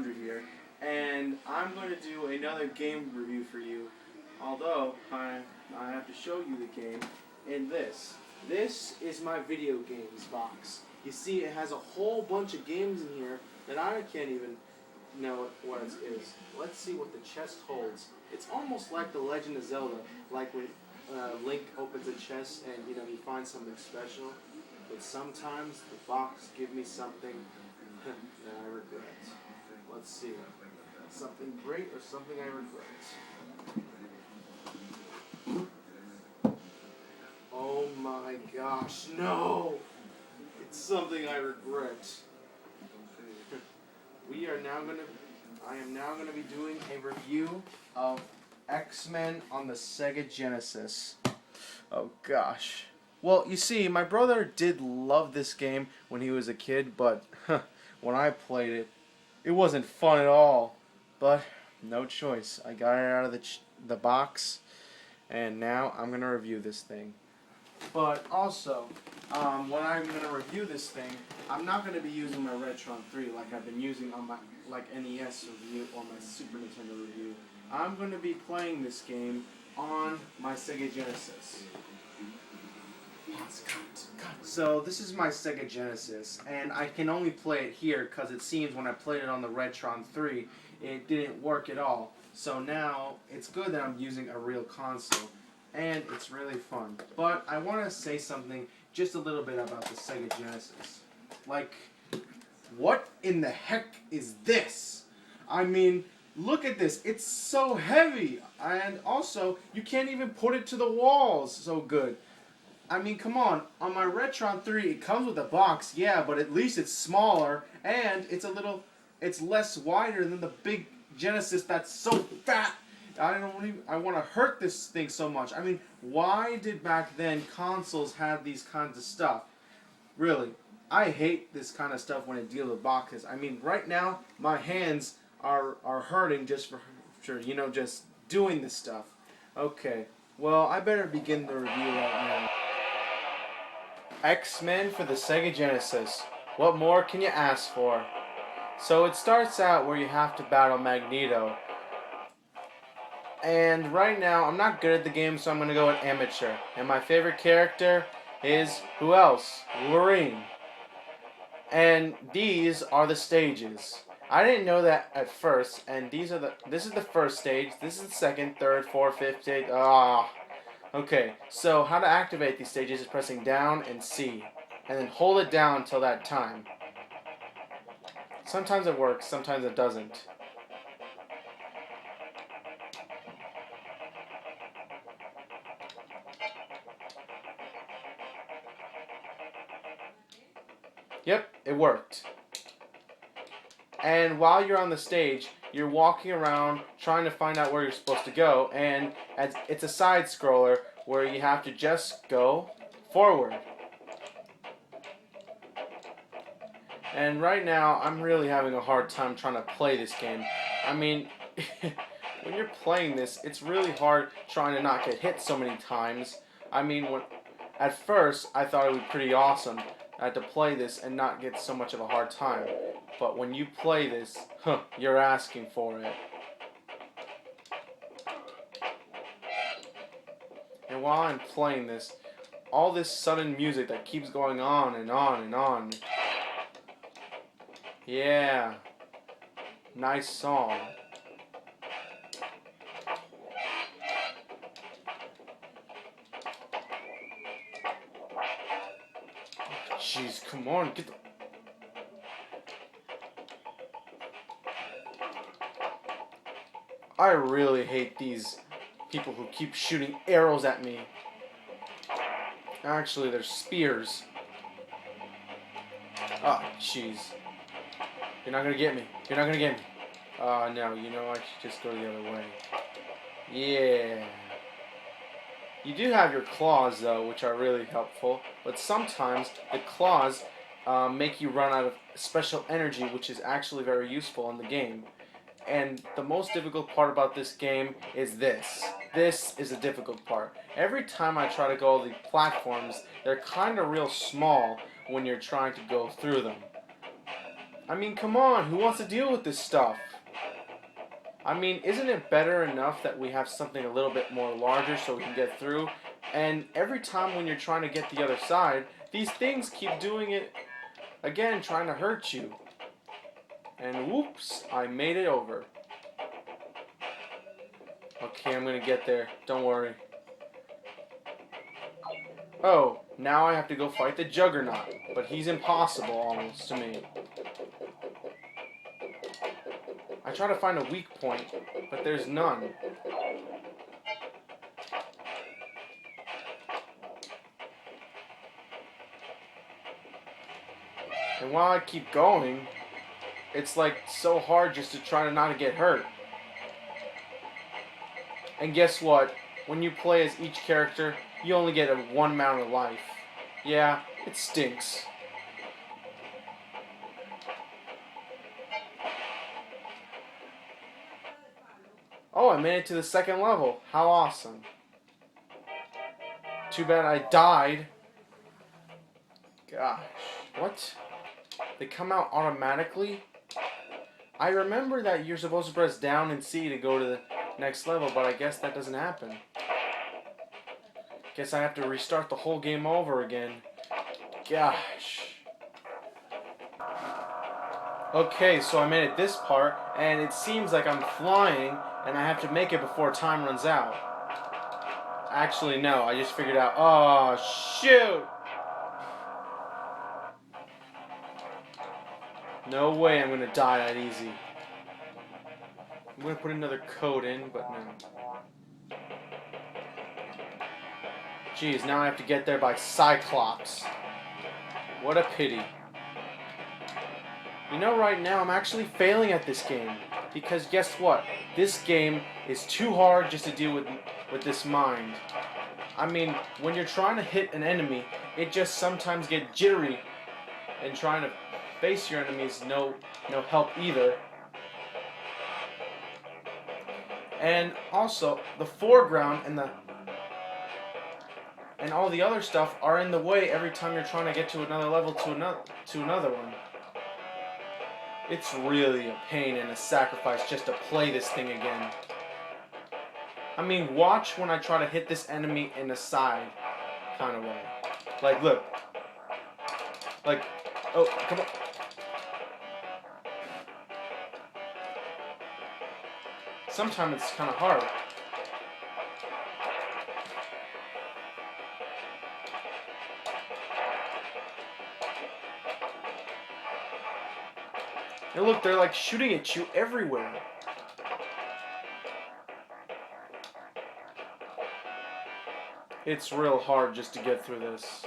Fchristopher100 here, and I'm going to do another game review for you, although I have to show you the game in this. This is my video games box. You see, it has a whole bunch of games in here that I can't even know what it is. Let's see what the chest holds. It's almost like The Legend of Zelda, like when Link opens a chest and he finds something special. But sometimes the box gives me something that I regret. Let's see. Something great or something I regret. Oh my gosh, no! It's something I regret. I am now gonna be doing a review of X-Men on the Sega Genesis. Oh gosh. Well, you see, my brother did love this game when he was a kid, but when I played it, it wasn't fun at all. But no choice. I got it out of the box, and now I'm gonna review this thing. But also, when I'm gonna review this thing, I'm not gonna be using my Retron 3 like I've been using on my NES review or my Super Nintendo review. I'm gonna be playing this game on my Sega Genesis. So this is my Sega Genesis, and I can only play it here because it seems when I played it on the Retron 3, it didn't work at all. So now it's good that I'm using a real console, and it's really fun. But I want to say something just a little bit about the Sega Genesis. Like, what in the heck is this? I mean, look at this. It's so heavy, and also you can't even put it to the walls so good. I mean, come on my Retron 3, it comes with a box, yeah, but at least it's smaller, and it's less wider than the big Genesis that's so fat. I want to hurt this thing so much. I mean, why did back then consoles have these kinds of stuff? Really, I hate this kind of stuff when it deals with boxes. I mean, right now, my hands are hurting just for just doing this stuff. Okay, well, I better begin the review right now. X-Men for the Sega Genesis. What more can you ask for? So it starts out where you have to battle Magneto. And right now, I'm not good at the game, so I'm going to go with amateur. And my favorite character is, who else? Wolverine. And these are the stages. I didn't know that at first, and this is the first stage, this is the second, third, fourth, fifth stage. Okay, so how to activate these stages is pressing down and C, and then hold it down until that time. Sometimes it works, sometimes it doesn't. Yep, it worked. And while you're on the stage, you're walking around trying to find out where you're supposed to go, and it's a side scroller where you have to just go forward. And right now, I'm really having a hard time trying to play this game. I mean, when you're playing this, it's really hard trying to not get hit so many times. I mean, at first, I thought it would be pretty awesome. I had to play this and not get so much of a hard time. But when you play this, you're asking for it. And while I'm playing this, all this sudden music that keeps going on and on and on. Yeah. Nice song. Jeez, come on, get the... I really hate these people who keep shooting arrows at me. Actually, they're spears. Ah, jeez. You're not gonna get me. You're not gonna get me. No, I should just go the other way. Yeah. You do have your claws, though, which are really helpful, but sometimes the claws make you run out of special energy, which is actually very useful in the game. And the most difficult part about this game is this. This is a difficult part. Every time I try to go all the platforms, they're kind of real small when you're trying to go through them. I mean, come on, who wants to deal with this stuff? I mean, isn't it better enough that we have something a little bit more larger so we can get through? And every time when you're trying to get the other side, these things keep doing it again, trying to hurt you. And whoops, I made it over. Okay, I'm gonna get there. Don't worry. Oh, now I have to go fight the Juggernaut. But he's impossible almost to me. I try to find a weak point, but there's none. And while I keep going, it's like so hard just to try to not get hurt. And guess what? When you play as each character, you only get one amount of life. Yeah, it stinks. Oh, I made it to the second level. How awesome. Too bad I died. Gosh, what? They come out automatically? I remember that you're supposed to press down and C to go to the next level, but I guess that doesn't happen. Guess I have to restart the whole game over again. Gosh. Okay, so I made it this part, and it seems like I'm flying, and I have to make it before time runs out. Actually, no, I just figured out. Oh, shoot! No way I'm gonna die that easy. I'm gonna put another code in, but no. Jeez, now I have to get there by Cyclops. What a pity. You know, right now I'm actually failing at this game. Because guess what? This game is too hard just to deal with this mind. I mean, when you're trying to hit an enemy, it just sometimes gets jittery. And trying to face your enemies no help either. And also, the foreground and all the other stuff are in the way every time you're trying to get to another level to another one. It's really a pain and a sacrifice just to play this thing again. I mean, watch when I try to hit this enemy in the side kind of way. Like, look. Like, oh, come on. Sometimes it's kind of hard. And look, they're like shooting at you everywhere. It's real hard just to get through this.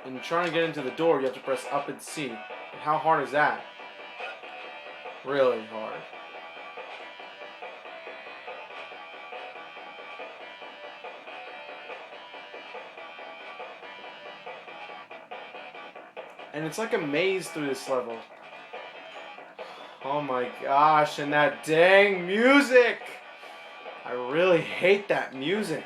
And trying to get into the door, you have to press up and C. And how hard is that? Really hard. And it's like a maze through this level. Oh my gosh, and that dang music! I really hate that music.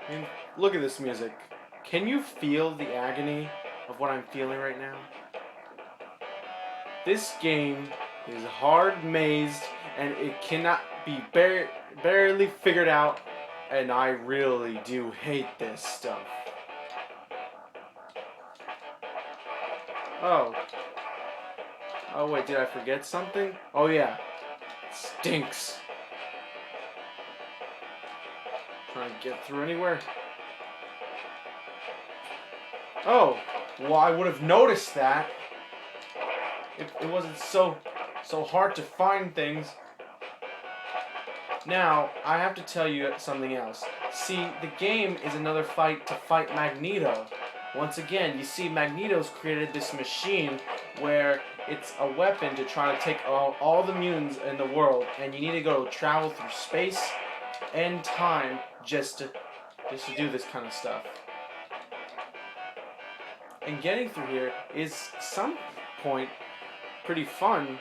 I mean, look at this music. Can you feel the agony of what I'm feeling right now? This game is hard mazed and it cannot be barely figured out, and I really do hate this stuff. Oh. Oh wait, did I forget something? Oh yeah. It stinks. Trying to get through anywhere. Oh, well, I would have noticed that if it wasn't so hard to find things. Now, I have to tell you something else. See, the game is another fight to fight Magneto. Once again, you see Magneto's created this machine where it's a weapon to try to take all the mutants in the world, and you need to go travel through space and time just to do this kind of stuff. And getting through here is some point pretty fun,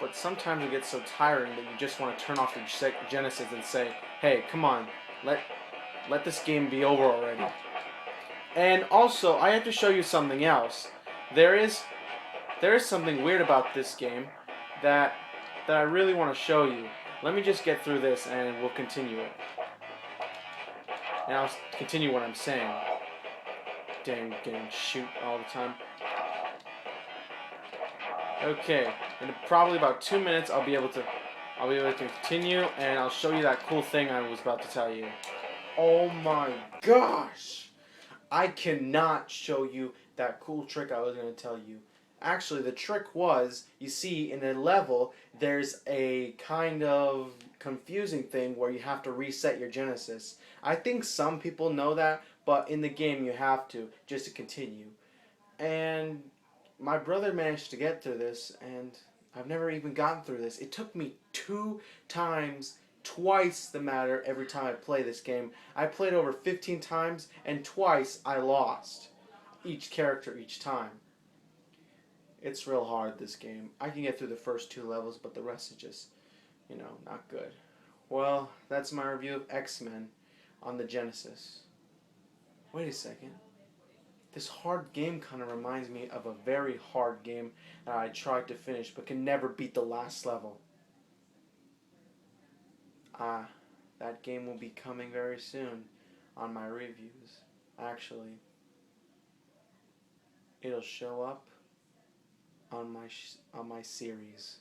but sometimes it gets so tiring that you just want to turn off your Genesis and say, hey, come on, let this game be over already. And also, I have to show you something else. There is something weird about this game that I really want to show you. Let me just get through this and we'll continue it. And I'll continue what I'm saying. Dang, getting shoot all the time. Okay, in probably about 2 minutes I'll be able to continue, and I'll show you that cool thing I was about to tell you. Oh my gosh! I cannot show you that cool trick I was going to tell you. Actually, the trick was, you see, in a level, there's a kind of confusing thing where you have to reset your Genesis. I think some people know that, but in the game you have to, just to continue. And my brother managed to get through this, and I've never even gotten through this. It took me 2 times, twice the matter every time I play this game. I played over 15 times, and twice I lost. Each character each time. It's real hard, this game. I can get through the first 2 levels, but the rest is just, not good. Well, that's my review of X-Men on the Genesis. Wait a second. This hard game kind of reminds me of a very hard game that I tried to finish but can never beat the last level. That game will be coming very soon on my reviews. Actually, it'll show up on my series.